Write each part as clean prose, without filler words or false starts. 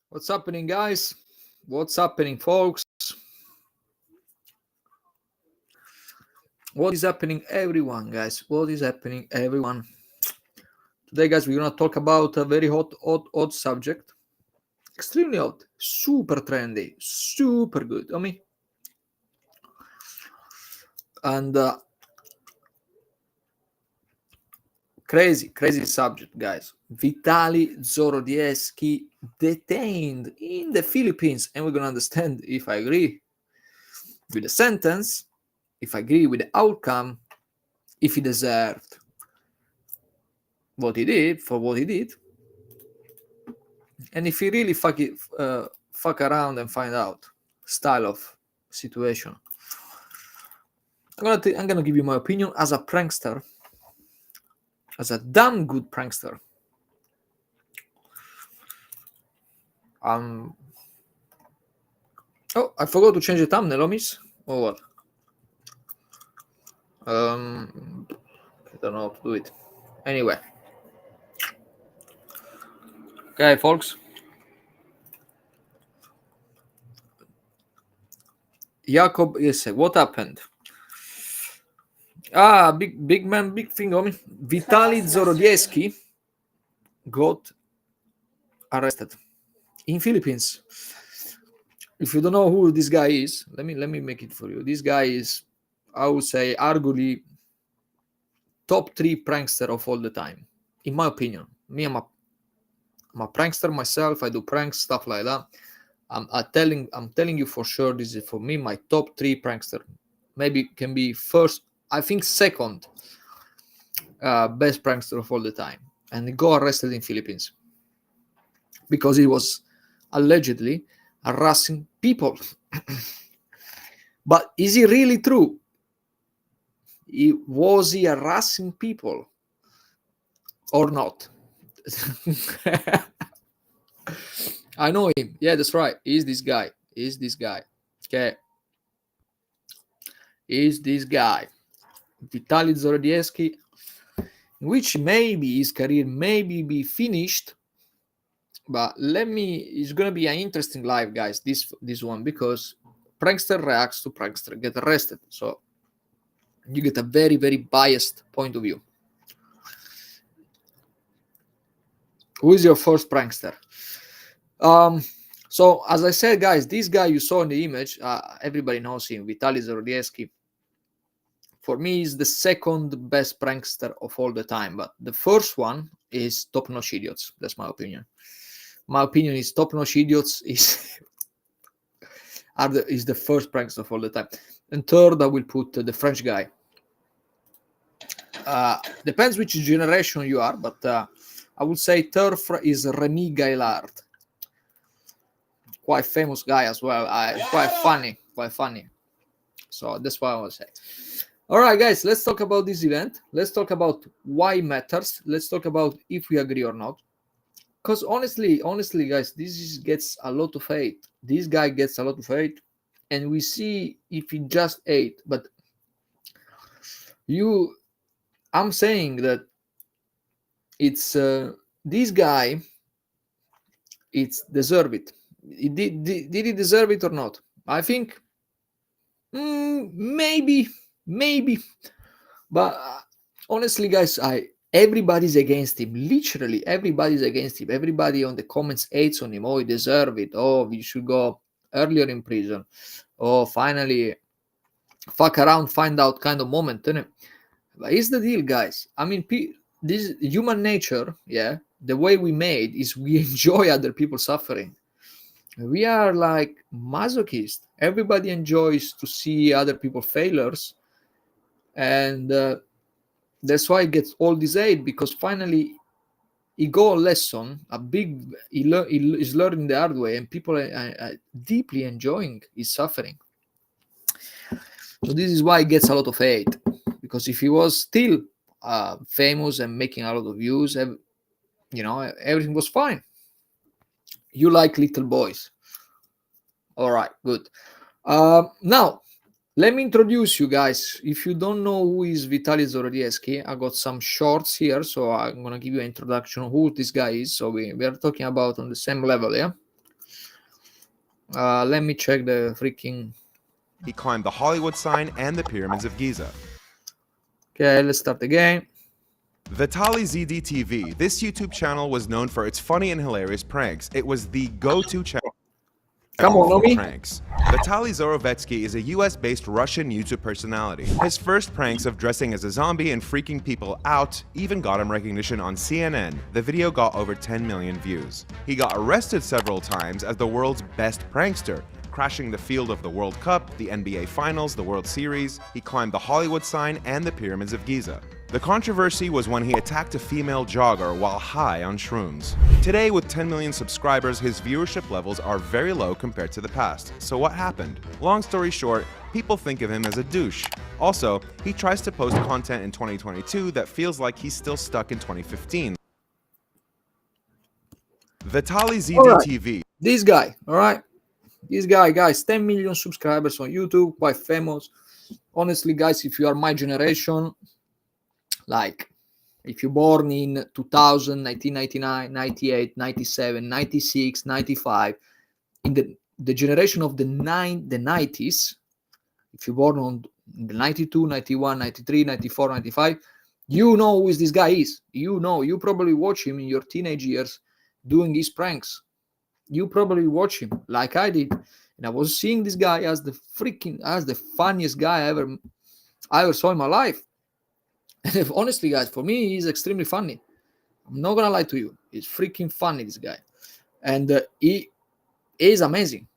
What's happening, guys? What's happening, folks? What is happening, everyone, guys? What is happening, everyone? Today, guys, we're gonna talk about a very hot subject. Extremely hot, super trendy, super good. I mean, and crazy subject, guys. Vitali Zdorovetskiy detained in the Philippines, and we're gonna understand if I agree with the sentence, if I agree with the outcome, if he deserved what he did for what he did, and if he really fuck around and find out style of situation. I'm gonna give you my opinion as a prankster, as a damn good prankster. Oh, I forgot to change the thumbnail, homies. Or what? I don't know how to do it. Anyway. Okay, folks. Jacob, yes, what happened? Big man, big thing, homie. Vitali Zdorovetskiy got arrested in Philippines. If you don't know who this guy is, let me make it for you. This guy is, I would say, arguably top 3 prankster of all the time, in my opinion. Me, I'm a prankster myself. I do pranks, stuff like that. I'm telling you for sure, this is for me my top 3 prankster. Maybe can be first, I think second best prankster of all the time. And he got arrested in Philippines because he was allegedly harassing people. But is it really true? Was he harassing people or not? I know him. Yeah, that's right. He's this guy. Okay. Is this guy. Vitali Zdorovetskiy, which maybe his career maybe be finished. But it's gonna be an interesting live, guys, this one, because Prankster reacts to prankster get arrested. So you get a very, very biased point of view. Who is your first prankster? So as I said, guys, this guy you saw in the image, everybody knows him, Vitali Zdorovetskiy. For me, is the second best prankster of all the time, but the first one is Top Notch Idiots. That's my opinion. My opinion is Top Notch Idiots is the first prankster of all the time, and third I will put the French guy. Depends which generation you are, but I would say third is Remy Gaillard. Quite famous guy as well. Quite funny. So that's what I would say. All right, guys, let's talk about this event. Let's talk about why it matters. Let's talk about if we agree or not. Because honestly, guys, this gets a lot of hate. This guy gets a lot of hate, and we see if he just hate. But I'm saying that it's this guy. It's deserve it. Did he deserve it or not? I think maybe. But honestly, guys, everybody's against him. Literally, everybody's against him. Everybody on the comments hates on him. Oh, he deserve it. Oh, we should go earlier in prison. Oh, finally, fuck around, find out kind of moment. Isn't it? But here's the deal, guys. I mean, this human nature, yeah, the way we made is we enjoy other people suffering. We are like masochists. Everybody enjoys to see other people failures, and that's why he gets all this hate, because finally he got a lesson, he's learning the hard way, and people are deeply enjoying his suffering. So this is why he gets a lot of hate, because if he was still famous and making a lot of views, you know, everything was fine. You like little boys. All right, good. Now, let me introduce you guys. If you don't know who is Vitali Zdorovetskiy, I got some shorts here, so I'm going to give you an introduction of who this guy is. So we are talking about on the same level, yeah? Let me check the freaking... He climbed the Hollywood sign and the pyramids of Giza. Okay, let's start again. Vitali ZDTV. This YouTube channel was known for its funny and hilarious pranks. It was the go-to channel for pranks. Vitali Zdorovetskiy is a US-based Russian YouTube personality. His first pranks of dressing as a zombie and freaking people out even got him recognition on CNN. The video got over 10 million views. He got arrested several times as the world's best prankster, crashing the field of the World Cup, the NBA Finals, the World Series. He climbed the Hollywood sign and the pyramids of Giza. The controversy was when he attacked a female jogger while high on shrooms. Today, with 10 million subscribers, his viewership levels are very low compared to the past. So what happened? Long story short, people think of him as a douche. Also, he tries to post content in 2022 that feels like he's still stuck in 2015. Vitali ZDTV. This guy, all right? This guy, guys, 10 million subscribers on YouTube, quite famous. Honestly, guys, if you are my generation, like if you're born in 2000, 1999, 98, 97, 96, 95, in the generation of the 90s, if you're born on the 92, 91, 93, 94, 95, you know who this guy is. You know, you probably watch him in your teenage years doing his pranks. You probably watch him like I did, and I was seeing this guy as the funniest guy I ever saw in my life. And honestly, guys, for me, he's extremely funny. I'm not gonna lie to you. He's freaking funny, this guy, and he is amazing.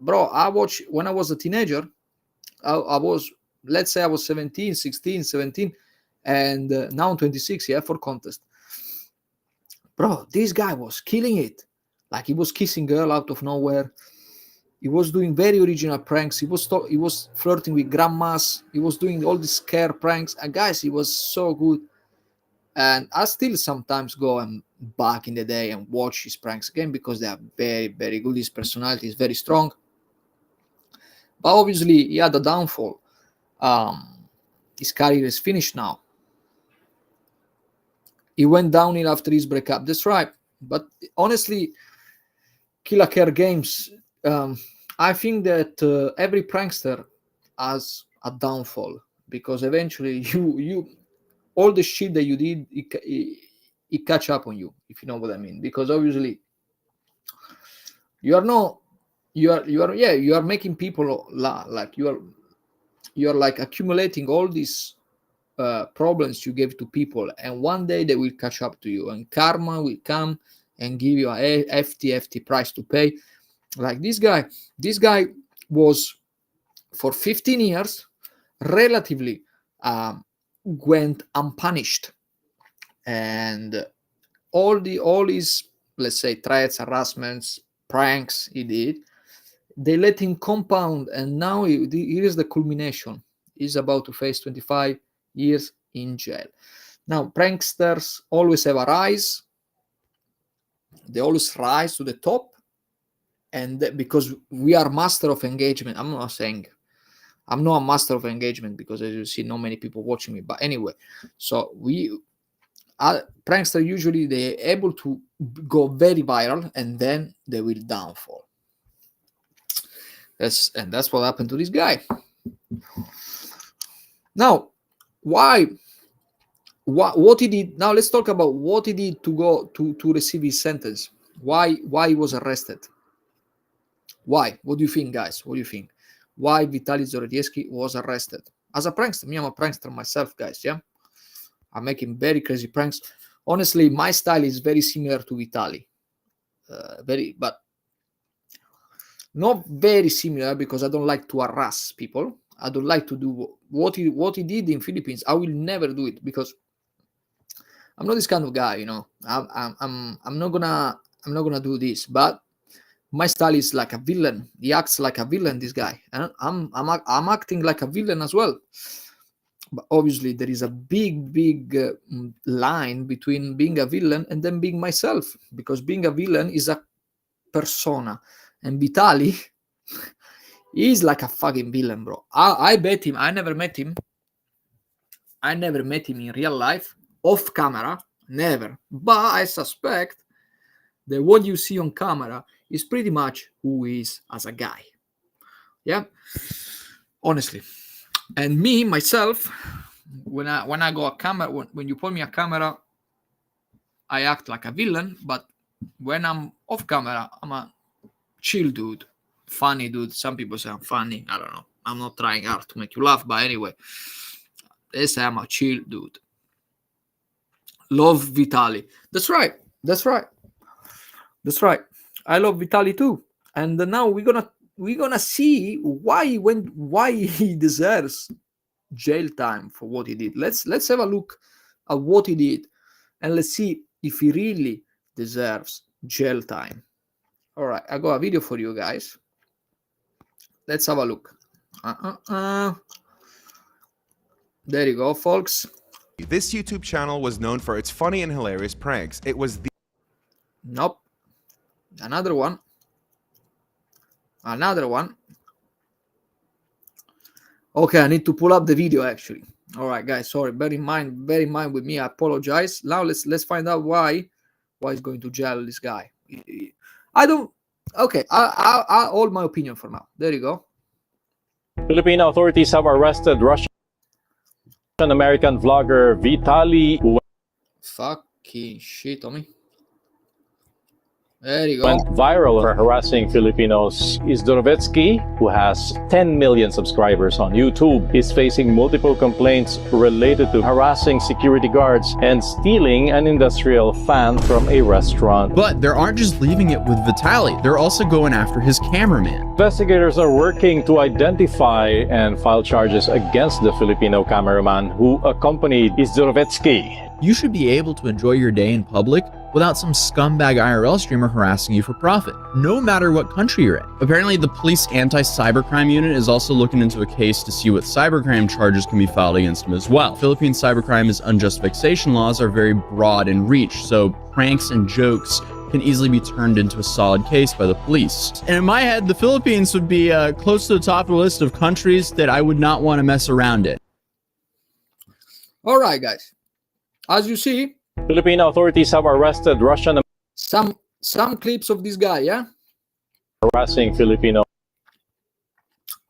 Bro, I watched when I was a teenager. I was, let's say I was 17, 16, 17, and now I'm 26, yeah, for contest. Bro, this guy was killing it. Like, he was kissing girl out of nowhere. He was doing very original pranks. He was flirting with grandmas. He was doing all these scare pranks. And guys, he was so good. And I still sometimes go and back in the day and watch his pranks again because they are very, very good. His personality is very strong. But obviously, he had a downfall. His career is finished now. He went downhill after his breakup. That's right. But honestly, Killer Care Games, I think that every prankster has a downfall, because eventually you all the shit that you did, it catch up on you, if you know what I mean. Because obviously you are making people like you are like accumulating all these problems you gave to people, and one day they will catch up to you, and karma will come and give you a hefty price to pay. Like this guy was for 15 years relatively went unpunished, and all his, let's say, threats, harassments, pranks he did, they let him compound, and now here's the culmination. He's about to face 25 years in jail. Now, pranksters always have a rise. They always rise to the top, and because we are master of engagement. I'm not saying I'm not a master of engagement, because as you see, not many people watching me. But anyway, so prankster usually they're able to go very viral, and then they will downfall. That's what happened to this guy. Now, what he did. Now let's talk about what he did to go to receive his sentence. Why he was arrested? Why? What do you think, guys? What do you think? Why Vitali Zdorovetskiy was arrested as a prankster? Me, I'm a prankster myself, guys. Yeah, I'm making very crazy pranks. Honestly, my style is very similar to Vitali, but not very similar, because I don't like to harass people. I don't like to do what he did in Philippines. I will never do it, because I'm not this kind of guy, you know. I'm not gonna do this. But my style is like a villain. He acts like a villain, this guy, and I'm acting like a villain as well. But obviously there is a big line between being a villain and then being myself, because being a villain is a persona, and Vitali is like a fucking villain, bro. I bet him. I never met him in real life, off camera, never. But I suspect that what you see on camera is pretty much who he is as a guy. Yeah, honestly. And me myself, when I go a camera, when you point me a camera, I act like a villain. But when I'm off camera, I'm a chill dude, funny dude. Some people say I'm funny. I don't know. I'm not trying hard to make you laugh, but anyway, they say I'm a chill dude. Love Vitali. That's right. I love Vitali too. And now we're gonna see why he deserves jail time for what he did. Let's have a look at what he did, and let's see if he really deserves jail time. All right, I got a video for you guys. Let's have a look. There you go, folks. This YouTube channel was known for its funny and hilarious pranks. It was the... Nope. Another one. Okay, I need to pull up the video actually. All right, guys, sorry. Bear in mind with me. I apologize. Now let's find out why he's going to jail, this guy. I don't. Okay, I hold my opinion for now. There you go. Filipino authorities have arrested Russian-American vlogger Vitali, who Fucking shit on me. There you go. went viral for harassing Filipinos. Zdorovetskiy, who has 10 million subscribers on YouTube, is facing multiple complaints related to harassing security guards and stealing an industrial fan from a restaurant. But they aren't just leaving it with Vitali, they're also going after his cameraman. Investigators are working to identify and file charges against the Filipino cameraman who accompanied Zdorovetskiy. You should be able to enjoy your day in public without some scumbag IRL streamer harassing you for profit, no matter what country you're in. Apparently, the police anti-cybercrime unit is also looking into a case to see what cybercrime charges can be filed against him as well. Philippine cybercrime's unjust vexation laws are very broad in reach, so pranks and jokes can easily be turned into a solid case by the police. And in my head, the Philippines would be close to the top of the list of countries that I would not want to mess around in. All right, guys. As you see, Filipino authorities have arrested Russian some clips of this guy, yeah? harassing Filipino.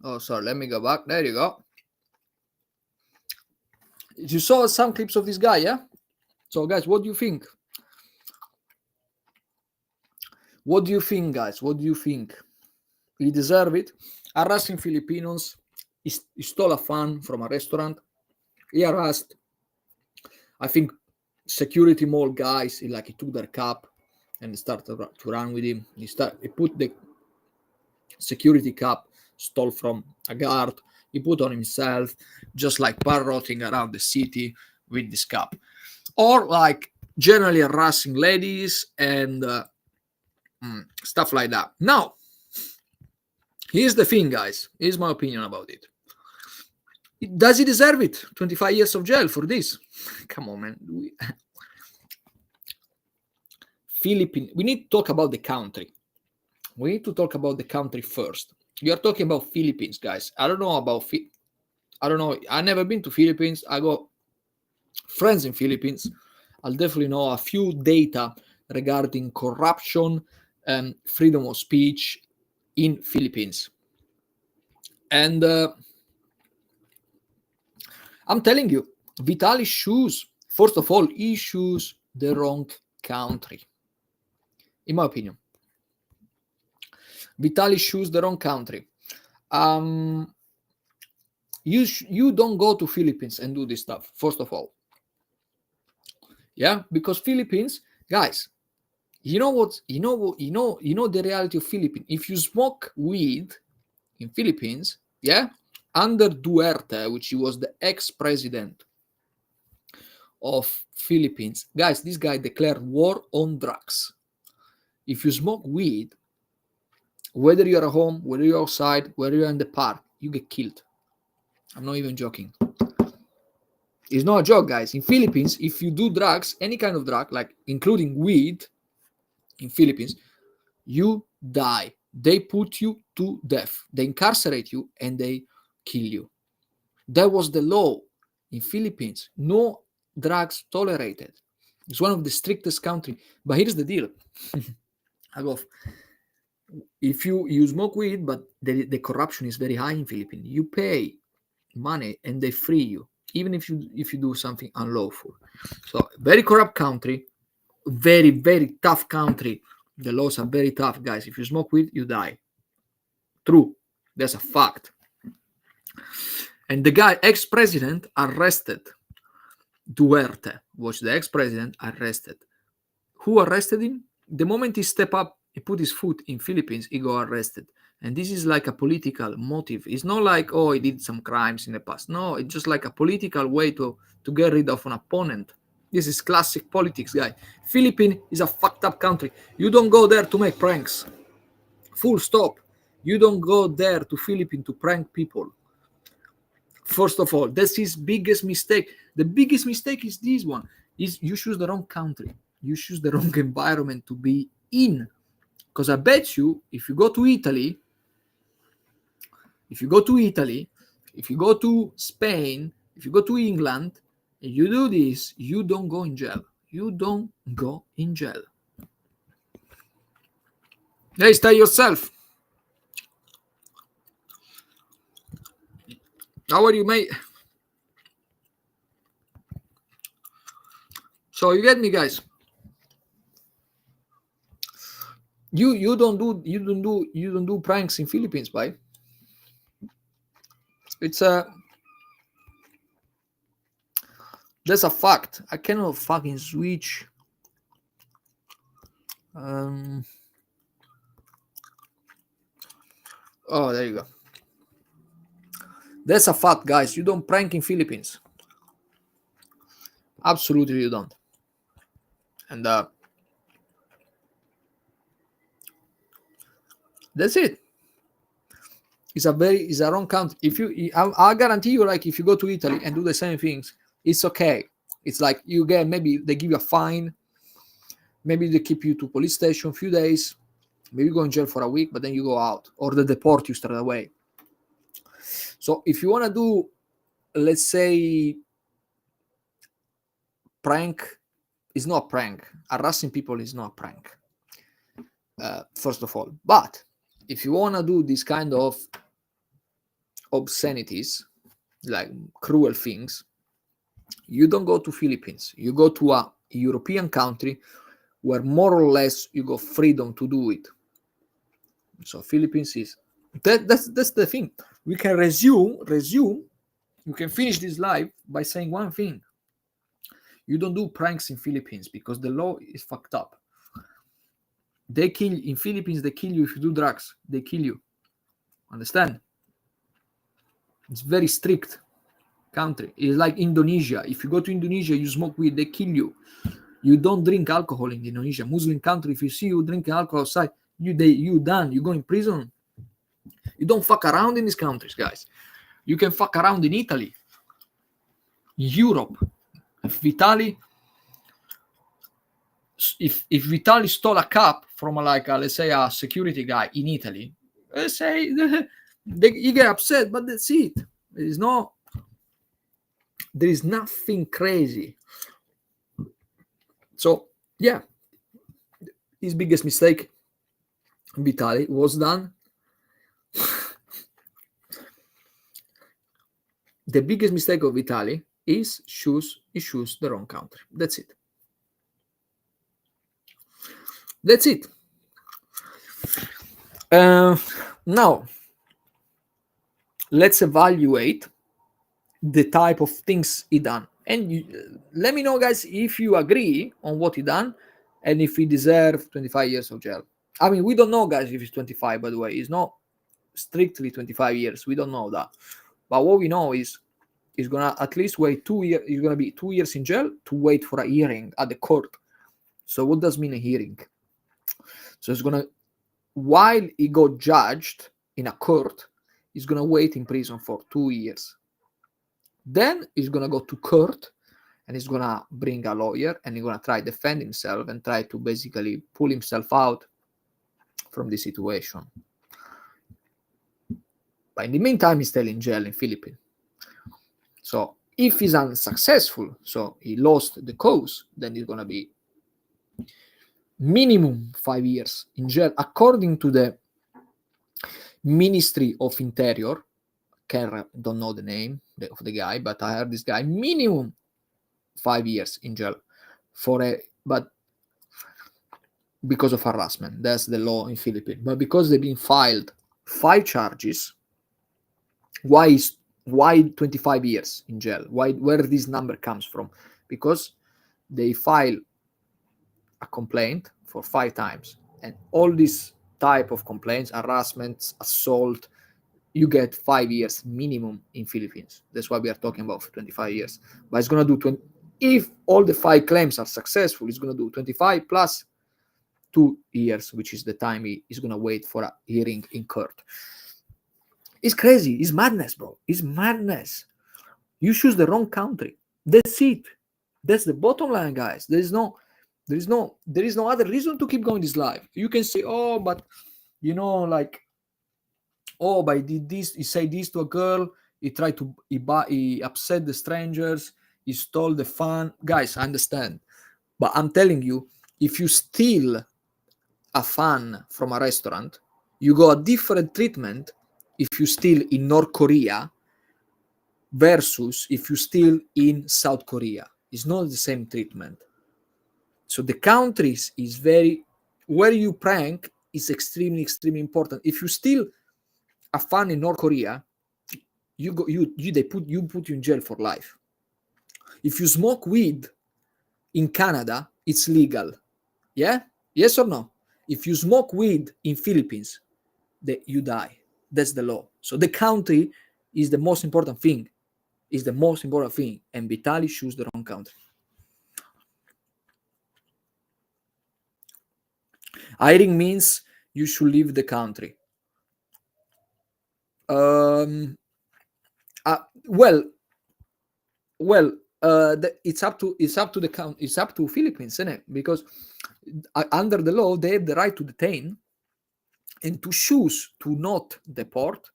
Oh, sorry, let me go back. There you go. You saw some clips of this guy, yeah? So, guys, what do you think? What do you think, guys? What do you think? He deserve it? Harassing Filipinos. He stole a fan from a restaurant. He harassed, I think, security mall guys. He took their cap and started to run with him. He put the security cap, stole from a guard. He put on himself, just like parroting around the city with this cap. Or generally harassing ladies and stuff like that. Now, here's the thing, guys. Here's my opinion about it. Does he deserve it? 25 years of jail for this? Come on, man. Philippines. We need to talk about the country. We need to talk about the country first. You are talking about Philippines, guys. I don't know about. I don't know. I've never been to Philippines. I got friends in Philippines. I'll definitely know a few data regarding corruption and freedom of speech in Philippines. And I'm telling you, Vitali first of all, he choose the wrong country. In my opinion. Vitali choose the wrong country. You don't go to Philippines and do this stuff, first of all. Yeah, because Philippines, guys, you know the reality of Philippines. If you smoke weed in Philippines, yeah, under Duterte, which he was the ex-president of Philippines, guys, this guy declared war on drugs. If you smoke weed, whether you're at home, whether you're outside, whether you're in the park, you get killed. I'm not even joking. It's not a joke, guys. In Philippines, if you do drugs, any kind of drug, like including weed, in Philippines, you die. They put you to death. They incarcerate you and they kill you. That was the law in Philippines. No drugs tolerated. It's one of the strictest country. But here's the deal. If you smoke weed, but the corruption is very high in Philippines, you pay money and they free you, even if you do something unlawful. So very corrupt country, very, very tough country. The laws are very tough, guys. If you smoke weed, you die. True. That's a fact. And the guy, ex-president, arrested. Duerte was the ex-president, arrested. Who arrested him? The moment he step up, he put his foot in Philippines, he got arrested. And this is like a political motive. It's not like, oh, he did some crimes in the past. No, it's just like a political way to get rid of an opponent. This is classic politics, guy. Philippines is a fucked up country. You don't go there to make pranks. Full stop. You don't go there to Philippines to prank people. First of all, that's his biggest mistake. The biggest mistake is this one. Is you choose the wrong country. You choose the wrong environment to be in. Because I bet you, if you go to Italy, if you go to Spain, if you go to England, and you do this, you don't go in jail. You don't go in jail. Hey, stay yourself. How are you, mate? So you get me, guys. You don't do pranks in Philippines, right? It's that's a fact. I cannot fucking switch. Oh, there you go. That's a fact, guys. You don't prank in Philippines. Absolutely, you don't. And that's it. It's a wrong country. If you, I guarantee you, like if you go to Italy and do the same things, it's okay. It's like you get, maybe they give you a fine, maybe they keep you to police station a few days, maybe you go in jail for a week, but then you go out, or they deport you straight away. So if you want to do, let's say, prank, is not prank. Harassing people is not prank. First of all, but if you want to do this kind of obscenities, like cruel things, you don't go to Philippines. You go to a European country where more or less you got freedom to do it. So Philippines is that's the thing. We can resume. You can finish this live by saying one thing: you don't do pranks in Philippines because the law is fucked up. They kill in Philippines. They kill you if you do drugs. They kill you. Understand? It's very strict country. It's like Indonesia. If you go to Indonesia, you smoke weed, they kill you. You don't drink alcohol in Indonesia. Muslim country. If you see you drinking alcohol outside, you done. You go in prison. You don't fuck around in these countries, guys. You can fuck around in Italy, Europe. If Vitali stole a cup from let's say a security guy in Italy, let's say you get upset, but that's it. There is nothing crazy. So yeah, his biggest mistake, Vitali, was done. The biggest mistake of Vitali is choose the wrong country. That's it. That's it. Now, let's evaluate the type of things he done. And let me know, guys, if you agree on what he done and if he deserves 25 years of jail. I mean, we don't know, guys, if he's 25, by the way. He's not strictly 25 years. We don't know that. But what we know is he's going to at least wait 2 years. He's going to be 2 years in jail to wait for a hearing at the court. So what does mean a hearing? So he's going to, while he got judged in a court, he's going to wait in prison for 2 years. Then he's gonna go to court, and he's gonna bring a lawyer, and he's gonna try to defend himself and try to basically pull himself out from the situation. But in the meantime, he's still in jail in Philippines. So if he's unsuccessful, so he lost the cause, then he's gonna be minimum 5 years in jail, according to the Ministry of Interior. Don't know the name of the guy, but I heard this guy minimum 5 years in jail but because of harassment. That's the law in Philippines. But because they've been filed 5 charges, why 25 years in jail? Where this number comes from? Because they file a complaint for 5 times, and all these type of complaints, harassment, assault, you get 5 years minimum in Philippines. That's why we are talking about 25 years. But it's going to do 20. If all the 5 claims are successful, it's going to do 25 plus 2 years, which is the time he is going to wait for a hearing in court. It's crazy. It's madness, bro. It's madness. You choose the wrong country. That's it. That's the bottom line, guys. There is no other reason to keep going this life. You can say, oh, but like, oh, but he did this, he said this to a girl, he upset the strangers, he stole the fun. Guys, I understand. But I'm telling you, if you steal a fan from a restaurant, you got a different treatment if you steal in North Korea versus if you steal in South Korea. It's not the same treatment. So the countries is where you prank is extremely, extremely important. If you steal a fan in North Korea, they put you in jail for life. If you smoke weed in Canada, it's legal. Yeah? Yes or no? If you smoke weed in Philippines, you die. That's the law. So the country is the most important thing. And Vitali chose the wrong country. Hiring means you should leave the country. It's up to Philippines, isn't it? Because under the law they have the right to detain and to choose to not deport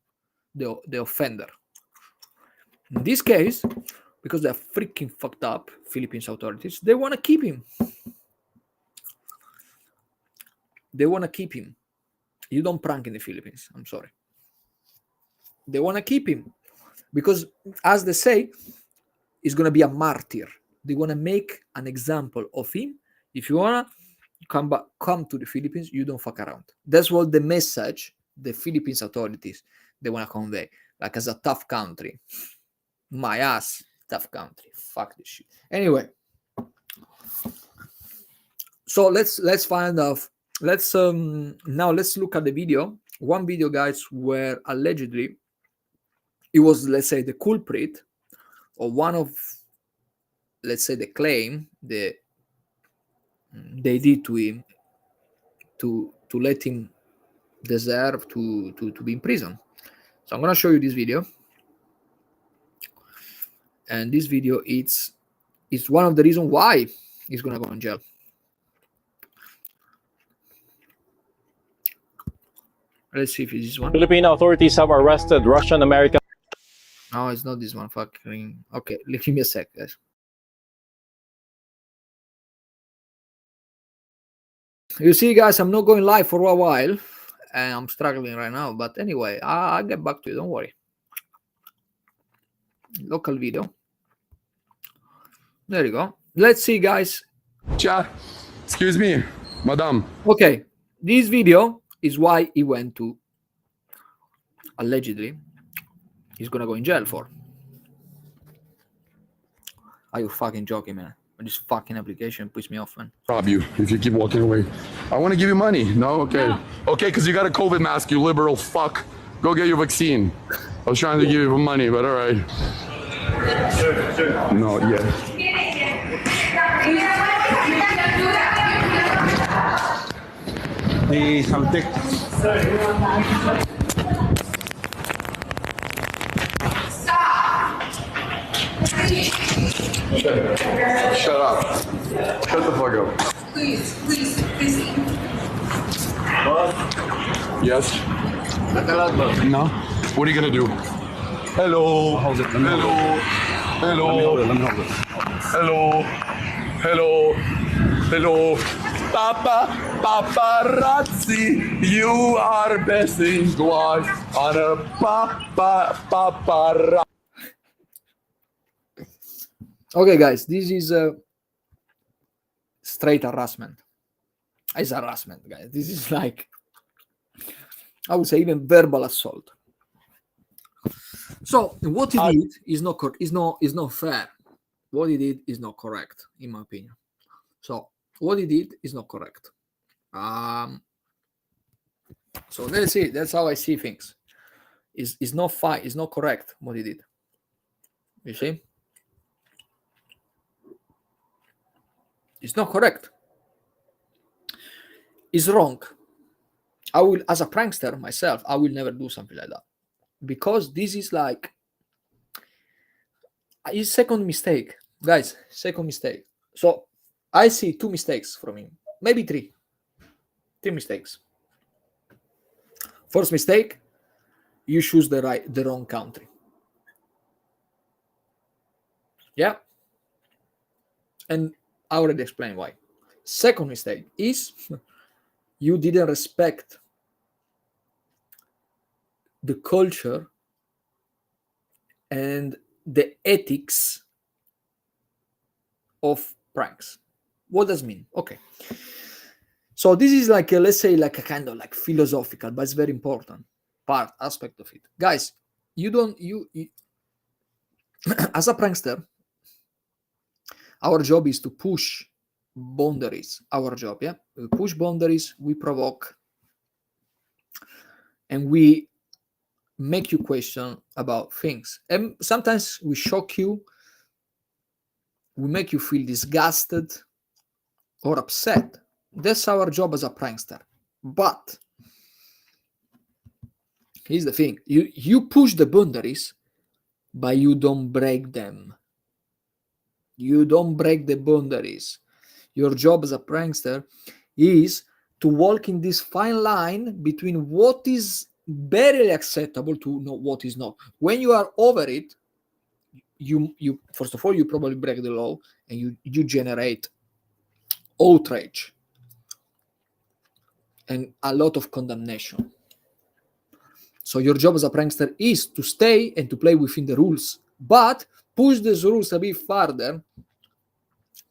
the offender. In this case, because they're freaking fucked up, Philippines authorities, they want to keep him. You don't prank in the Philippines. I'm sorry. They want to keep him because, as they say, he's going to be a martyr. They want to make an example of him. If you want to come to the Philippines, you don't fuck around. That's what the message the Philippines authorities, they want to convey. Like, as a tough country. My ass, tough country. Fuck this shit. Anyway. So let's find out. Now let's look at the video. One video, guys, where allegedly it was, let's say, the culprit, or one of, let's say, the claim they did to him to let him deserve to be in prison. So I'm gonna show you this video, and this video is one of the reasons why he's gonna go in jail. Let's see if it's this one. Filipino authorities have arrested Russian-American. No, it's not this one. Fucking. Okay, give me a sec, guys. You see, guys, I'm not going live for a while, and I'm struggling right now. But anyway, I'll get back to you. Don't worry. Local video. There you go. Let's see, guys. Excuse me, madam. Okay, this video is why he went to, allegedly, he's gonna go in jail for. Are you fucking joking, man? This fucking application puts me off, man. Rob you if you keep walking away. I want to give you money. No? Okay. No. Okay, because you got a COVID mask, you liberal fuck. Go get your vaccine. I was trying to give you money, but all right. No, yeah. Hey, Saltic. Shut up. Shut the fuck up. Please. Yes? No? What are you gonna do? Hello. Hello. Paparazzi, you are passing by on a paparazzi. Okay, guys, this is straight harassment. It's harassment, guys. This is like, I would say, even verbal assault. So what he did is not fair. What he did is not correct, in my opinion. So what he did is not correct. So let's see. That's how I see things. Is not fine. It's not correct what he did. You see, it's not correct. It's wrong. I will, as a prankster myself, I will never do something like that, because this is like his second mistake, guys. Second mistake. So I see 2 mistakes from him, maybe 3 mistakes. First mistake, you choose the wrong country. Yeah, and I already explained why. Second mistake is you didn't respect the culture and the ethics of pranks. What does it mean? Okay. So this is like let's say like a kind of like philosophical, but it's very important aspect of it. Guys, you as a prankster, our job is to push boundaries. Our job, yeah? We push boundaries, we provoke, and we make you question about things. And sometimes we shock you, we make you feel disgusted or upset. That's our job as a prankster. But here's the thing. You push the boundaries, but you don't break them. You don't break the boundaries. Your job as a prankster is to walk in this fine line between what is barely acceptable to what is not. When you are over it, you first of all, you probably break the law, and you generate outrage and a lot of condemnation. So your job as a prankster is to stay and to play within the rules, but push these rules a bit further,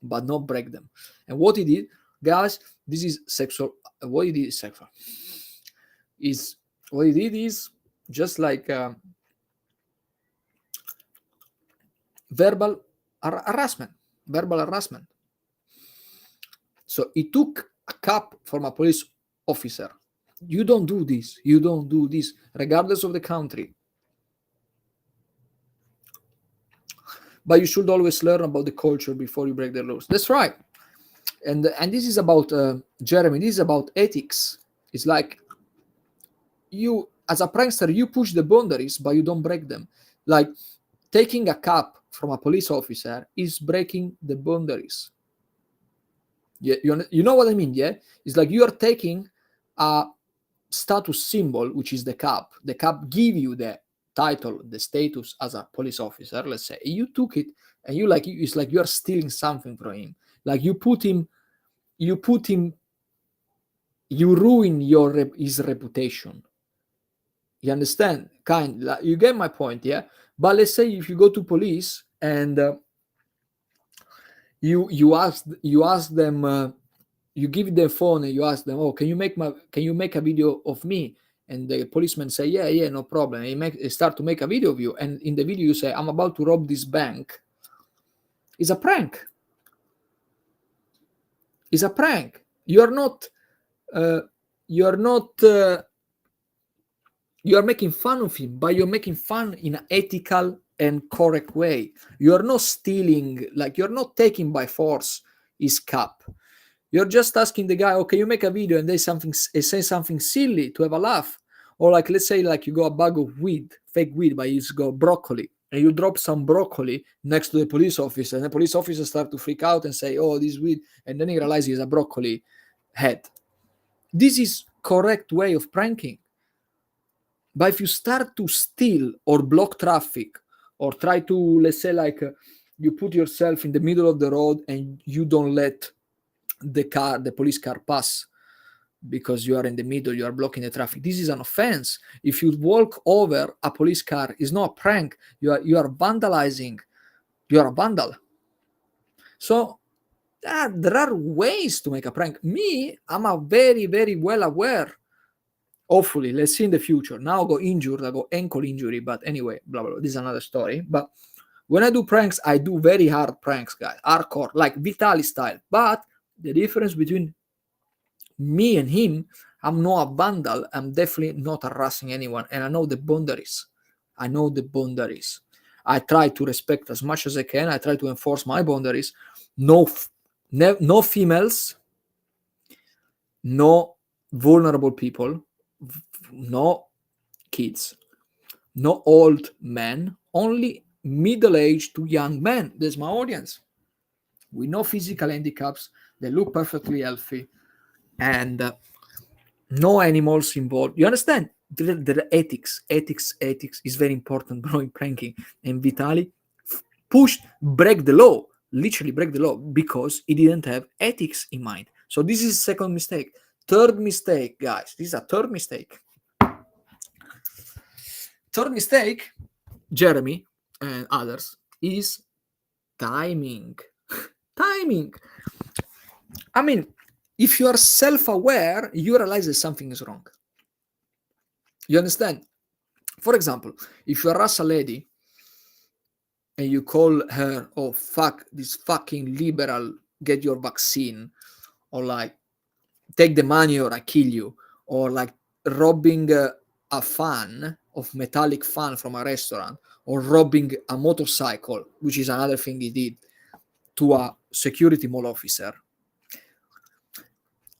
but not break them. And what he did, guys, this is sexual. What he did is sexual. What he did is just like verbal harassment. Verbal harassment. So he took a cup from a police officer. You don't do this. You don't do this, regardless of the country. But you should always learn about the culture before you break the laws. That's right. And this is about Jeremy. This is about ethics. It's like you, as a prankster, you push the boundaries, but you don't break them. Like taking a cup from a police officer is breaking the boundaries. Yeah, you know what I mean? Yeah, it's like you are taking a status symbol, which is the cup. The cup give you the title, the status as a police officer. Let's say you took it, and it's like you are stealing something from him. Like you ruin his reputation. You understand? You get my point, yeah? But let's say if you go to police and you ask them, you give them phone and you ask them, oh, can you make a video of me? And the policeman say, yeah, no problem. He start to make a video of you, and in the video you say, I'm about to rob this bank. It's a prank. It's a prank. You are making fun of him, but you're making fun in an ethical and correct way. You're not stealing, like you're not taking by force his cup. You're just asking the guy, okay, you make a video and say something silly to have a laugh. Or like, let's say like you got a bag of weed, fake weed, but you got broccoli. and you drop some broccoli next to the police officer, and the police officer start to freak out and say, oh, this weed, and then he realizes it's a broccoli head. This is correct way of pranking. But if you start to steal or block traffic, or try to, let's say, like you put yourself in the middle of the road and you don't let the police car pass because you are in the middle, you are blocking the traffic, this is an offense. If you walk over a police car, it's not a prank. You are vandalizing. You are a vandal. So there are ways to make a prank. Me, I'm a very, very well aware. Hopefully, let's see in the future. Now I got injured, I got ankle injury, but anyway, blah, blah, blah. This is another story. But when I do pranks, I do very hard pranks, guys. Hardcore, like Vitali style. But the difference between me and him, I'm not a vandal. I'm definitely not harassing anyone. And I know the boundaries. I know the boundaries. I try to respect as much as I can. I try to enforce my boundaries. No females, no vulnerable people, no kids, no old men, only middle-aged to young men. That's my audience. With no physical handicaps, they look perfectly healthy, and no animals involved. You understand? The ethics is very important, bro, in pranking. And Vitali break the law, literally break the law, because he didn't have ethics in mind. So this is second mistake. Third mistake, guys. This is a third mistake. Third mistake, Jeremy and others, is timing. Timing. I mean, if you are self-aware, you realize that something is wrong. You understand? For example, if you harass a lady and you call her, oh, fuck, this fucking liberal, get your vaccine, or like, take the money or I kill you, or like robbing a fan of metallic fan from a restaurant, or robbing a motorcycle, which is another thing he did, to a security mall officer,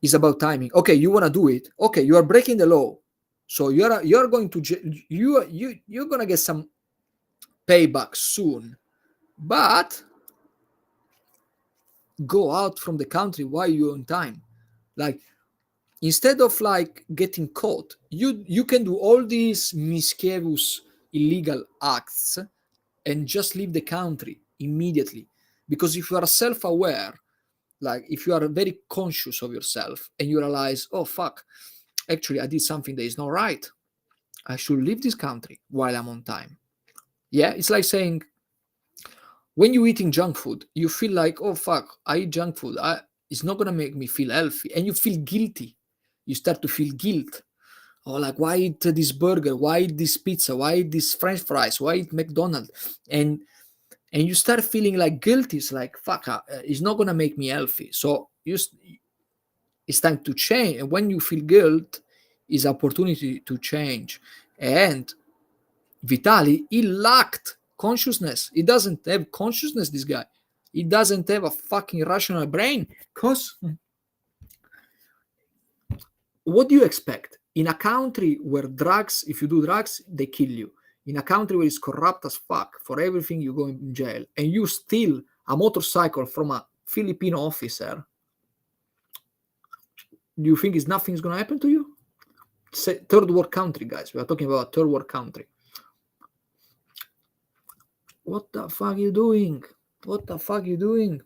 is about timing. Okay, you want to do it. Okay, you are breaking the law, so you're going to you're gonna get some payback soon, but go out from the country while you're on time. Like, instead of like getting caught, you can do all these mischievous illegal acts and just leave the country immediately. Because if you are self-aware, like if you are very conscious of yourself and you realize, oh fuck, actually I did something that is not right, I should leave this country while I'm on time. Yeah, it's like saying, when you're eating junk food, you feel like, oh fuck, I eat junk food, it's not gonna make me feel healthy, and you feel guilty. You start to feel guilt. Oh, like, why eat this burger? Why eat this pizza? Why eat this French fries? Why eat McDonald's? And you start feeling like guilty. It's like, fuck, it's not gonna make me healthy. So it's time to change. And when you feel guilt, is opportunity to change. And Vitali, he lacked consciousness. He doesn't have consciousness, this guy. He doesn't have a fucking rational brain. Because what do you expect? In a country where drugs, if you do drugs, they kill you. In a country where it's corrupt as fuck, for everything you go in jail, and you steal a motorcycle from a Filipino officer, do you think nothing's going to happen to you? Third world country, guys. We are talking about a third world country. What the fuck are you doing? What the fuck are you doing?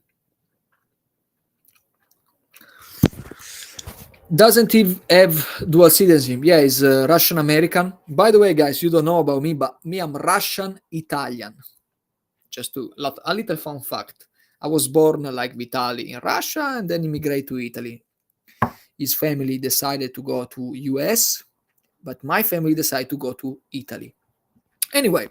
Doesn't he have dual citizenship? Yeah, he's Russian American. By the way, guys, you don't know about me, but me, I'm Russian Italian. Just a little fun fact. I was born like Vitali in Russia and then immigrated to Italy. His family decided to go to US, but my family decided to go to Italy. Anyway,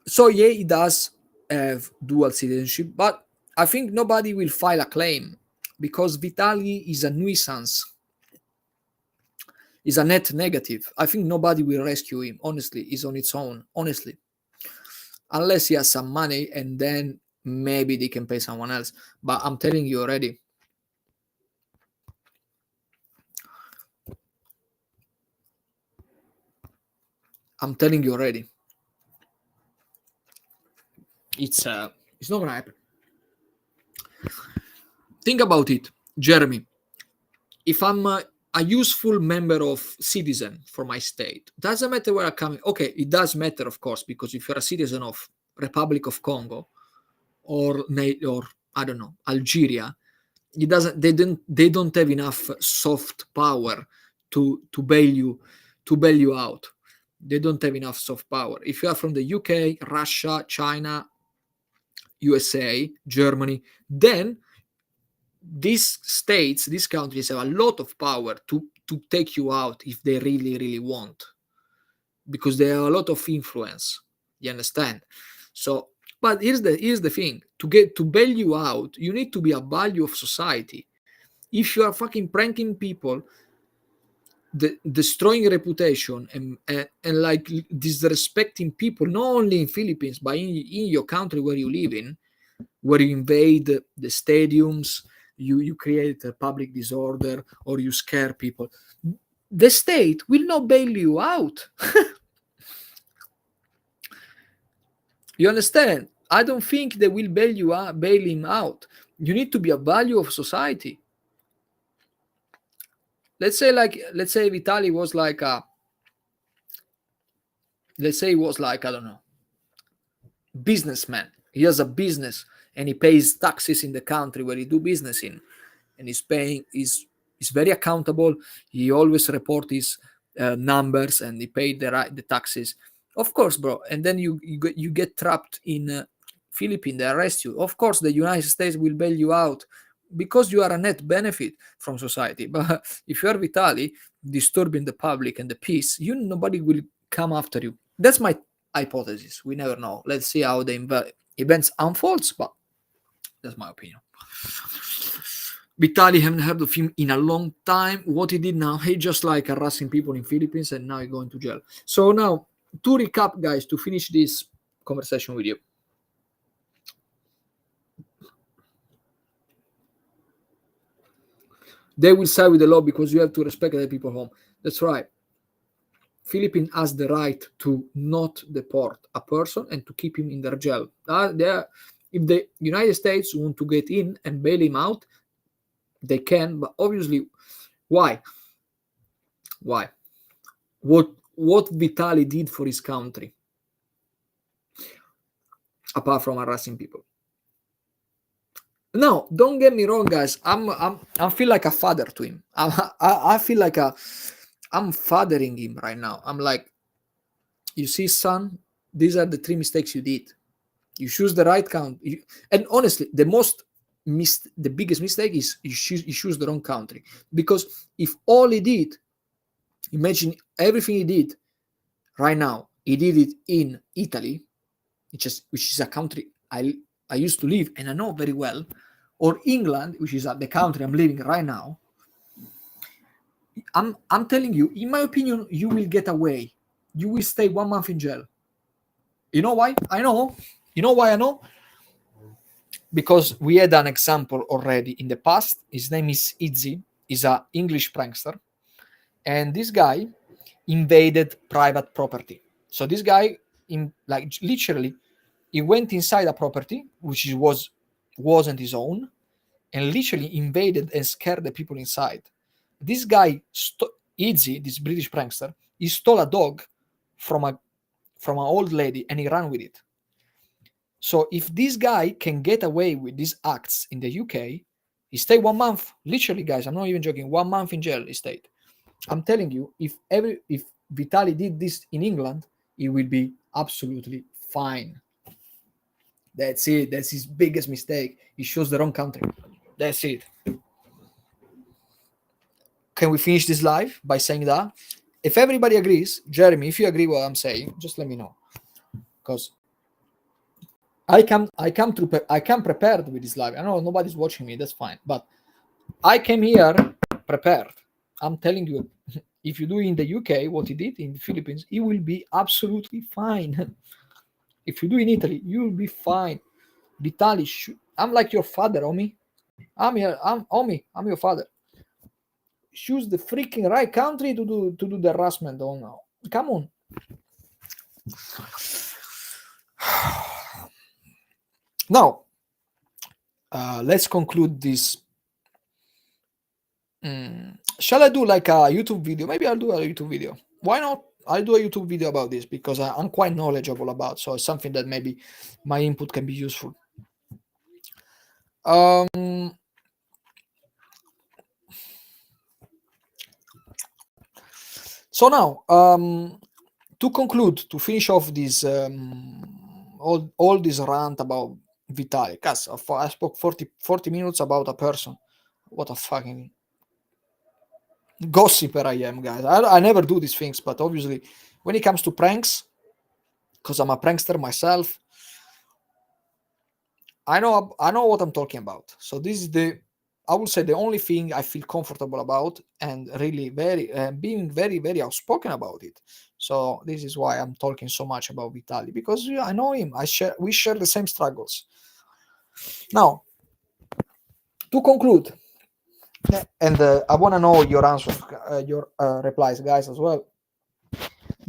so yeah, he does have dual citizenship, but I think nobody will file a claim because Vitali is a nuisance. Is a net negative. I think nobody will rescue him. Honestly, he's on its own. Honestly, unless he has some money, and then maybe they can pay someone else. But I'm telling you already. I'm telling you already. It's not gonna happen. Think about it, Jeremy. If I'm a useful member of citizen for my state, doesn't matter where I'm coming. Okay, it does matter, of course, because if you're a citizen of Republic of Congo or I don't know, Algeria, it doesn't. They don't have enough soft power to bail you out. They don't have enough soft power. If you are from the UK, Russia, China, USA, Germany, then these states, these countries have a lot of power to take you out if they really, really want, because they have a lot of influence. You understand? So, but here's the thing: to bail you out, you need to be a value of society. If you are fucking pranking people, destroying reputation, and like disrespecting people, not only in Philippines but in your country where you live in, where you invade the stadiums, you create a public disorder, or you scare people, the state will not bail you out. You understand? I don't think they will bail him out. You need to be a value of society. Let's say Vitali was like I don't know, businessman. He has a business and he pays taxes in the country where he do business in, and he's very accountable. He always report his numbers, and he paid the taxes, of course, bro. And then you get trapped in Philippines. They arrest you. Of course, the United States will bail you out because you are a net benefit from society. But if you are Vitali disturbing the public and the peace, nobody will come after you. That's my hypothesis. We never know. Let's see how the events unfolds, but that's my opinion. Vitali, haven't heard of him in a long time. What he did now, he just like harassing people in Philippines, and now he's going to jail. So now, to recap, guys, to finish this conversation with you. They will side with the law because you have to respect the people home. That's right. Philippines has the right to not deport a person and to keep him in their jail. If the United States want to get in and bail him out, they can, but obviously, why? What Vitali did for his country, apart from harassing people? No, don't get me wrong, guys. I feel like a father to him. I feel like I'm fathering him right now. I'm like, you see, son, these are the 3 mistakes you did. You choose the right country, and honestly, the biggest mistake is you choose the wrong country. Because if all he did, imagine everything he did right now, he did it in Italy, which is a country I used to live and I know very well, or England, which is the country I'm living right now. I'm telling you, in my opinion, you will get away. You will stay 1 month in jail. You know why? I know. You know why I know? Because we had an example already in the past. His name is Izzy. He's an English prankster. And this guy invaded private property. So this guy, literally, he went inside a property which wasn't his own, and literally invaded and scared the people inside. This guy, Izzy, this British prankster, he stole a dog from an old lady and he ran with it. So if this guy can get away with these acts in the UK, he stayed 1 month. Literally, guys, I'm not even joking. 1 month in jail he stayed. I'm telling you, if Vitali did this in England, he will be absolutely fine. That's it. That's his biggest mistake. He chose the wrong country. That's it. Can we finish this live by saying that? If everybody agrees, Jeremy, if you agree what I'm saying, just let me know. Because I come prepared with this live. I know nobody's watching me, that's fine. But I came here prepared. I'm telling you, if you do in the UK what he did in the Philippines, he will be absolutely fine. If you do in Italy, you will be fine. Vitali, I'm like your father, homie. I'm your father. Choose the freaking right country to do the harassment. Oh no, come on. Now, let's conclude this. Shall I do like a YouTube video? Maybe I'll do a YouTube video. Why not? I'll do a YouTube video about this because I'm quite knowledgeable about. So it's something that maybe my input can be useful. So now, to conclude, to finish off this all this rant about Vitali. Guys, I spoke 40 minutes about a person. What a fucking gossiper I am, guys. I never do these things, but obviously when it comes to pranks, because I'm a prankster myself, I know what I'm talking about. So this is I would say the only thing I feel comfortable about, and really being very, very outspoken about it. So this is why I'm talking so much about Vitali, because I know him. We share the same struggles. Now, to conclude, and I want to know your answers, your replies, guys, as well.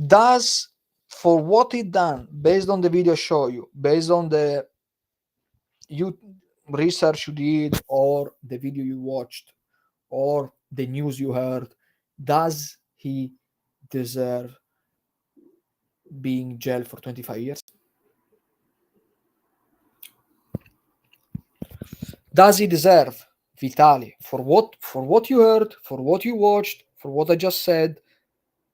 Does, for what it done, based on the video show you, based on the research you did, or the video you watched, or the news you heard, does he deserve being jailed for 25 years? Does he deserve, Vitali, for what you heard, for what you watched, for what I just said?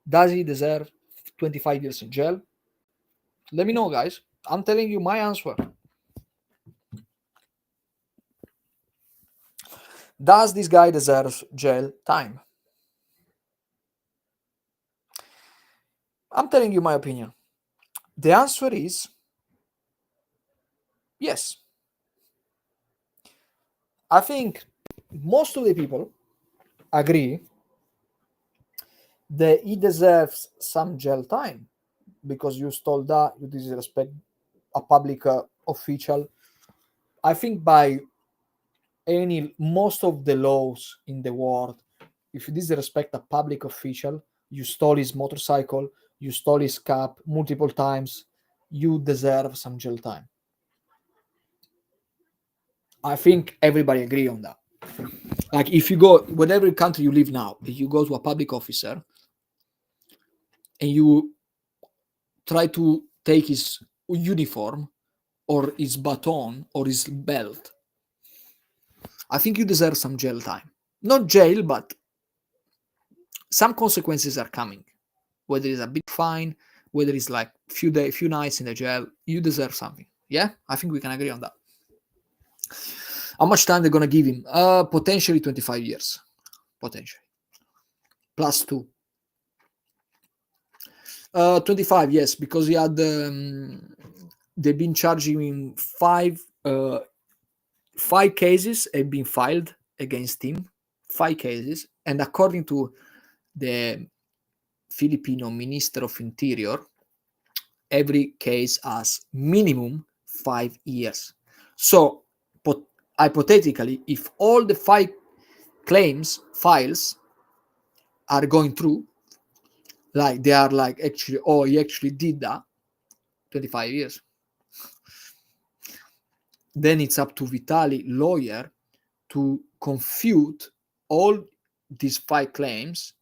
Does he deserve 25 years in jail? Let me know, guys. I'm telling you my answer. Does this guy deserve jail time? I'm telling you my opinion. The answer is yes. I think most of the people agree that he deserves some jail time because you stole that, you disrespect a public official. I think by most of the laws in the world, if you disrespect a public official, you stole his motorcycle, you stole his cap multiple times, you deserve some jail time. I think everybody agree on that. Like if you go, whatever country you live now, if you go to a public officer and you try to take his uniform or his baton or his belt, I think you deserve some jail time. Not jail, but some consequences are coming. Whether it's a big fine, whether it's like few nights in the jail, you deserve something. Yeah, I think we can agree on that. How much time they're gonna give him? Potentially 25 years. Potentially. Plus 2. 25, yes, because he had they've been charging him 5 cases have been filed against him. 5 cases, and according to the Filipino Minister of Interior, every case has minimum 5 years. So hypothetically, if all the 5 files are going through, like they are like actually, oh, he actually did that, 25 years. Then it's up to Vitali lawyer to confute all these 5 claims,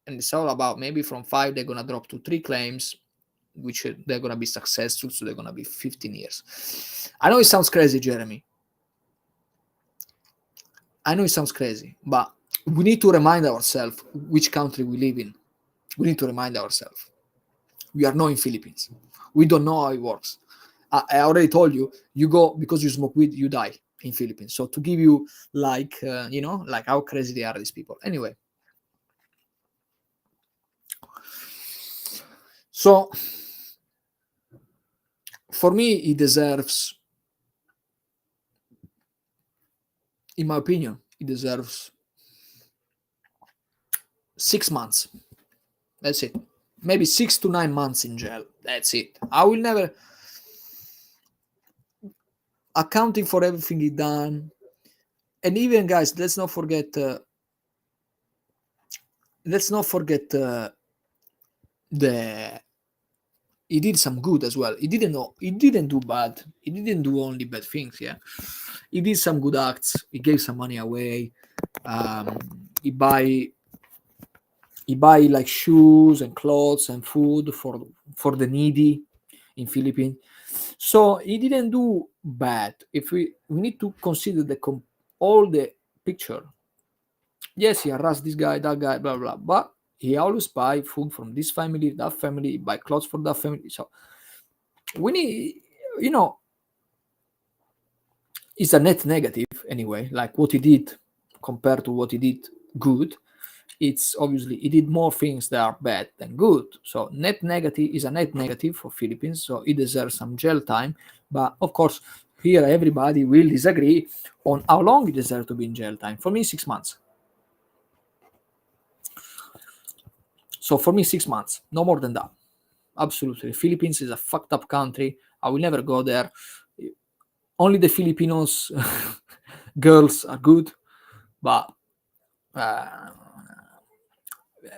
and it's all about maybe from 5 they're gonna drop to 3 claims, which they're gonna be successful, so they're gonna be 15 years. I know it sounds crazy, Jeremy. I know it sounds crazy, but we need to remind ourselves which country we live in. We need to remind ourselves. We are not in Philippines. We don't know how it works. I already told you, you go, because you smoke weed, you die in Philippines. So to give you like, like how crazy they are, these people. Anyway. So for me, he deserves, in my opinion, he deserves 6 months. That's it. Maybe 6 to 9 months in jail. That's it. I will never, accounting for everything he done. And even, guys, let's not forget the he did some good as well. He didn't do bad. He didn't do only bad things. Yeah, he did some good acts. He gave some money away. He buy like shoes and clothes and food for the needy in Philippines. So he didn't do bad. If we need to consider all the picture. Yes, he harassed this guy, that guy, blah blah, but he always buy food from this family, that family, buy clothes for that family. So we need, it's a net negative anyway. Like what he did compared to what he did good, it's obviously he did more things that are bad than good. So net negative is a net negative for Philippines. So he deserves some jail time. But of course, here everybody will disagree on how long he deserves to be in jail time. For me, 6 months. So for me, 6 months, no more than that. Absolutely. Philippines is a fucked up country. I will never go there. Only the Filipinos girls are good, but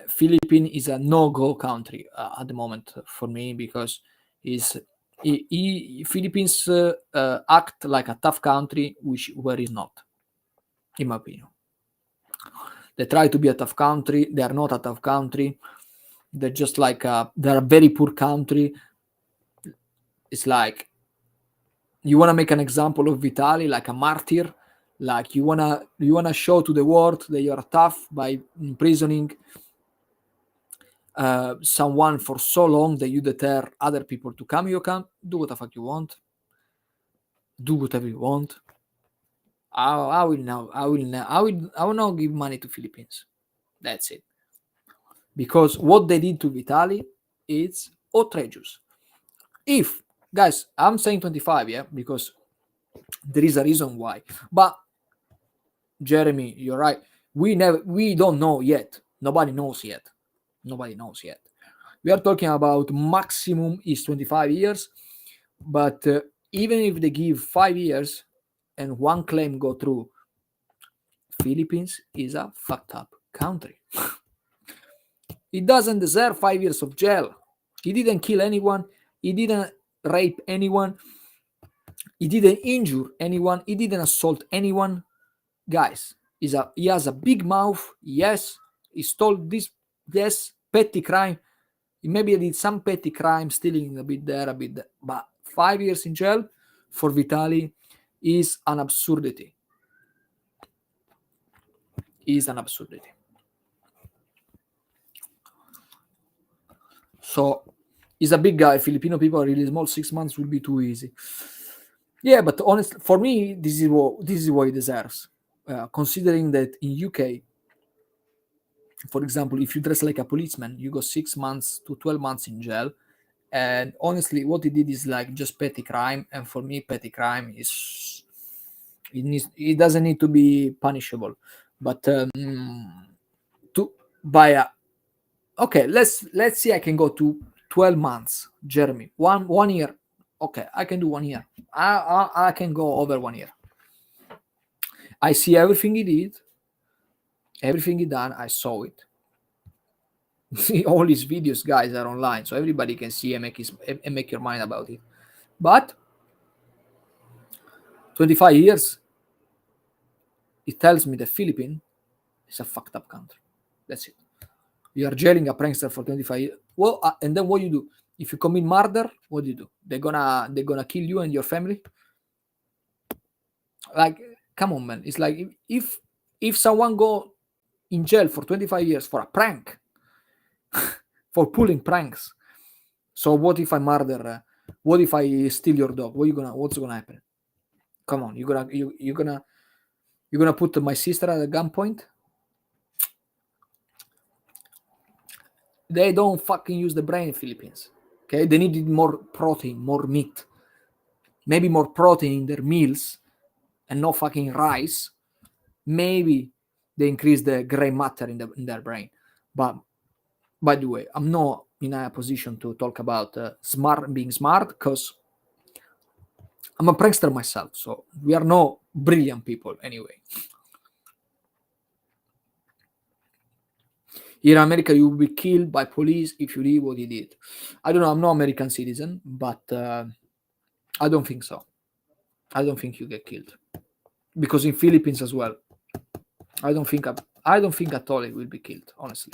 Philippines is a no-go country at the moment for me, because Philippines act like a tough country, where it's not, in my opinion. They try to be a tough country. They are not a tough country. They're just like they're a very poor country. It's like you want to make an example of Vitali, like a martyr. Like you wanna show to the world that you are tough by imprisoning someone for so long that you deter other people to come. You can do what the fuck you want. Do whatever you want. I will not give money to Philippines. That's it. Because what they did to Vitali is outrageous. If, guys, I'm saying 25, yeah, because there is a reason why. But Jeremy, you're right. We don't know yet. Nobody knows yet. We are talking about maximum is 25 years. But even if they give 5 years and one claim go through, Philippines is a fucked up country. He doesn't deserve 5 years of jail. He didn't kill anyone. He didn't rape anyone. He didn't injure anyone. He didn't assault anyone. Guys, he has a big mouth. Yes, he stole this. Yes, petty crime. Maybe he did some petty crime, stealing a bit there, a bit there. But 5 years in jail for Vitali is an absurdity. So he's a big guy. Filipino people are really small. 6 months will be too easy. Yeah, but honestly, for me, this is what he deserves. Considering that in UK, for example, if you dress like a policeman, you go 6 months to 12 months in jail. And honestly, what he did is like just petty crime. And for me, petty crime is it doesn't need to be punishable. But to buy a okay, let's see. I can go to 12 months, Jeremy. One year. Okay, I can do 1 year. I can go over 1 year. I see everything he did, everything he done. I saw it. See, all his videos, guys, are online, so everybody can see and make your mind about it. But 25 years, it tells me the Philippines is a fucked up country. That's it. You are jailing a prankster for 25 years. Well, and then what you do? If you commit murder, what do you do? They're gonna kill you and your family. Like, come on, man. It's like if someone go in jail for 25 years for a prank, for pulling pranks. So what if I murder? What if I steal your dog? What's gonna happen? Come on, you're gonna put my sister at a gunpoint? They don't fucking use the brain in Philippines. Okay, they needed more protein, more meat, maybe more protein in their meals, and no fucking rice. Maybe they increase the gray matter in their brain. But by the way, I'm not in a position to talk about being smart, because I'm a prankster myself. So we are no brilliant people anyway. Here in America, you will be killed by police if you did what he did. I don't know. I'm not American citizen, but I don't think so. I don't think you get killed because in Philippines as well. I don't think at all it will be killed. Honestly,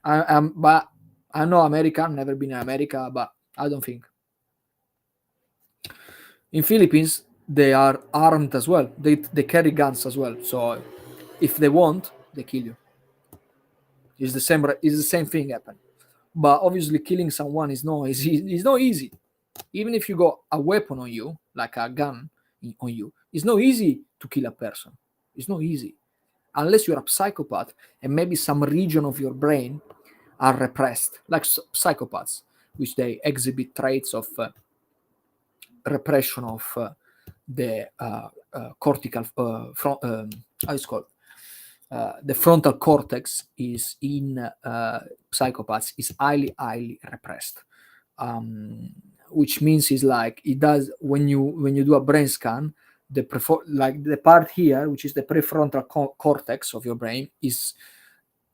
but I know America. I've never been in America, but I don't think. In Philippines, they are armed as well. They carry guns as well. So if they want, they kill you. It's the same. It's the same thing happen. But obviously, killing someone is not easy. It's not easy. Even if you got a weapon on you, like a gun on you, it's not easy to kill a person. It's not easy unless you're a psychopath and maybe some region of your brain are repressed, like psychopaths, which they exhibit traits of repression of the cortical how is it called? The frontal cortex is in psychopaths is highly repressed, which means is like it does when you do a brain scan, like the part here, which is the prefrontal cortex of your brain, is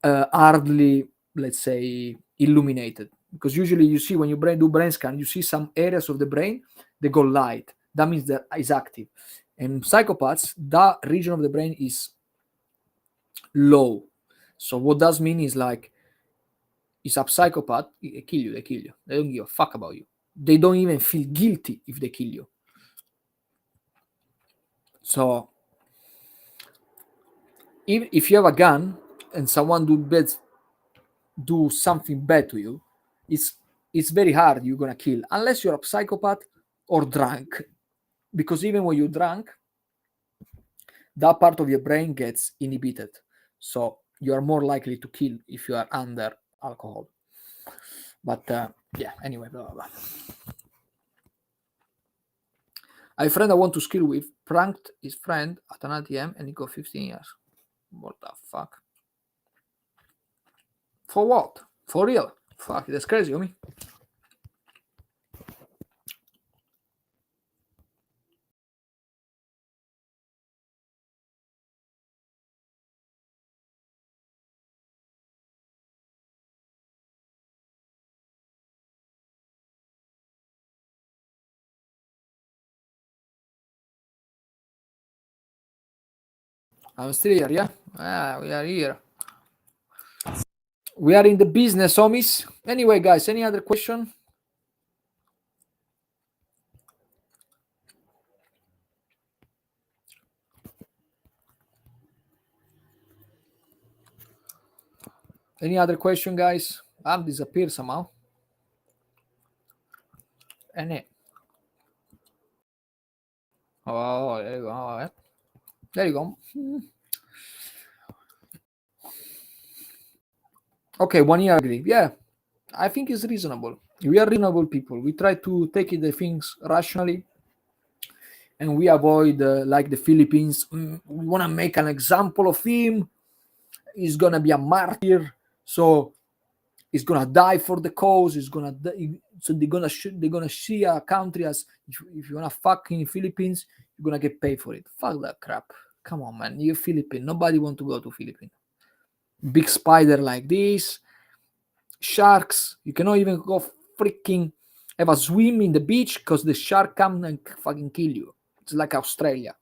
hardly, let's say, illuminated, because usually you see when you do brain scan, you see some areas of the brain they go light. That means that is active. And psychopaths, that region of the brain is low. So what does mean is like, is a psychopath, they kill you. They don't give a fuck about you. They don't even feel guilty if they kill you. So if you have a gun and someone do something bad to you, it's very hard you're gonna kill, unless you're a psychopath or drunk. Because even when you're drunk, that part of your brain gets inhibited. So you are more likely to kill if you are under alcohol. But yeah, anyway, blah, blah, blah. A friend I want to skill with pranked his friend at an ATM and he got 15 years. What the fuck? For what? For real? Fuck, that's crazy, homie. I'm still here, yeah? We are here. We are in the business, homies. Anyway, guys, any other question? Any other question, guys? I've disappeared somehow. Any? Oh, there you go. All right. There you go. Okay, 1 year agree. Yeah, I think it's reasonable. We are reasonable people. We try to take the things rationally, and we avoid like the Philippines. We want to make an example of him. He's gonna be a martyr, so he's gonna die for the cause. He's gonna so they're gonna see a country as if you wanna fuck in Philippines, you're gonna get paid for it. Fuck that crap. Come on, man. You're Philippine. Nobody want to go to Philippines. Big spider like this, sharks. You cannot even go freaking have a swim in the beach because the shark come and fucking kill you. It's like Australia.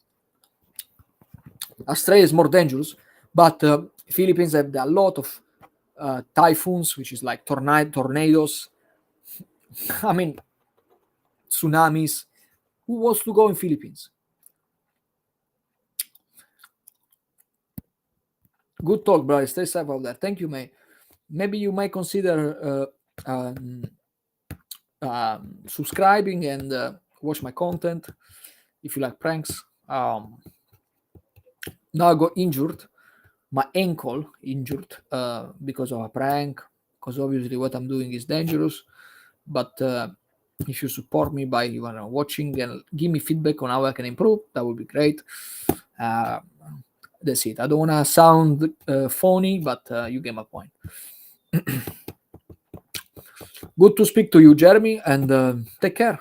Australia is more dangerous, but Philippines have a lot of typhoons, which is like tornadoes. I mean, tsunamis. Who wants to go in Philippines? Good talk, brother. Stay safe out there. Thank you, mate. Maybe you might consider subscribing and watch my content if you like pranks. Now I got injured, my ankle injured because of a prank, because obviously what I'm doing is dangerous. But if you support me by watching and give me feedback on how I can improve, that would be great. That's it. I don't want to sound phony, but you get my point. Good to speak to you, Jeremy, and take care.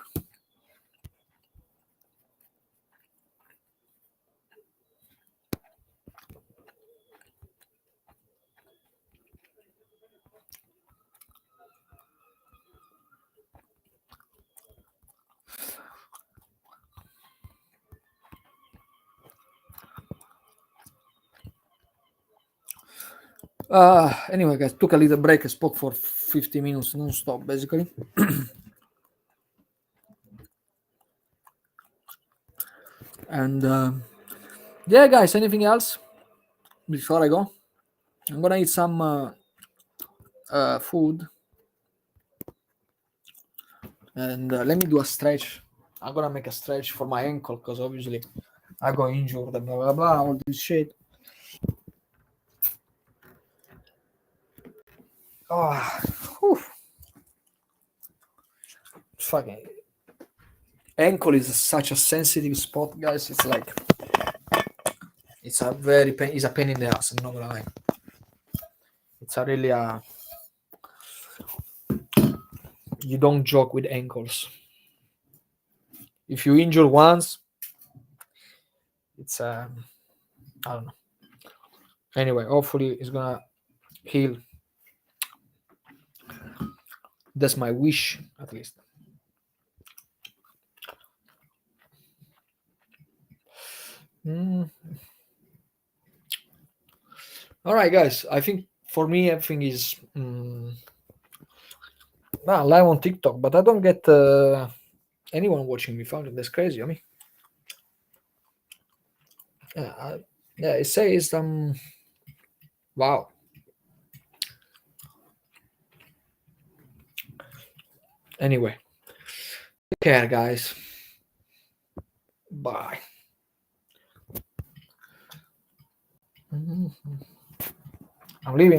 Anyway, guys, took a little break. I spoke for 50 minutes non-stop, basically. And yeah, guys, anything else before I go? I'm gonna eat some food, and let me do a stretch. I'm gonna make a stretch for my ankle because obviously I got injured and blah blah blah, all this shit. Oh, whew. Fucking ankle is such a sensitive spot, guys. It's like it's a pain in the ass. I'm not gonna lie. It's a really you don't joke with ankles. If you injure once, it's I don't know. Anyway, hopefully it's gonna heal. That's my wish, at least. All right, guys. I think for me everything is live on TikTok, but I don't get anyone watching me. Found it. That's crazy. I mean, yeah, it says wow. Anyway, take care, guys. Bye. I'm leaving.